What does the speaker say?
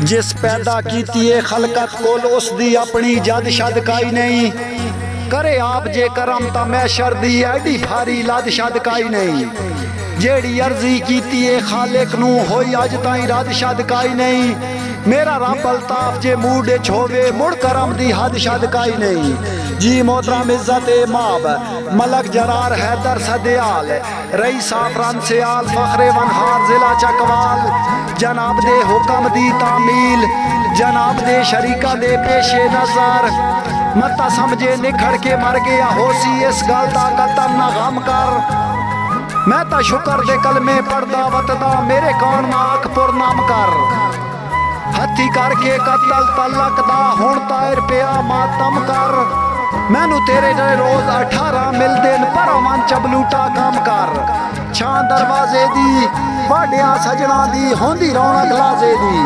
जिस पैदा कीती खलकत कोल उसदी अपनी जद शद काई नहीं करे आप जे करम ता मैशर दी एडी भारी लद शद काई नहीं जेड़ी अर्जी कीती खालिक नू होई अज ताई रद शद काई नहीं मेरा रब अल्ताफ जे मूडे छोवे मुड़ करम दी हद शद काई नहीं जी मोहतरम इज्जत माब मलक जरार हैदर सदयाल रई साफरान से आल फखरे वनहार जिला चकवाल जनाब दे हुक्म दी तामील जनाब दे शरीका दे पेशे नजर मत समझे निखड़ के मर गया होसी इस गल दा कतल ना गम कर मैं ता शुक्र दे कलमे पढ़दा वतदा मेरे कौन ना अख पुर नाम कर हथी करके कतल तलक दा हुण तायर पिया मातम कर मैनू तेरे रोज 18 मिलदे पर मन चबलूटा काम कर छां दरवाजे दी वाडिया सजना दी होंदी रौनक लाजे दी।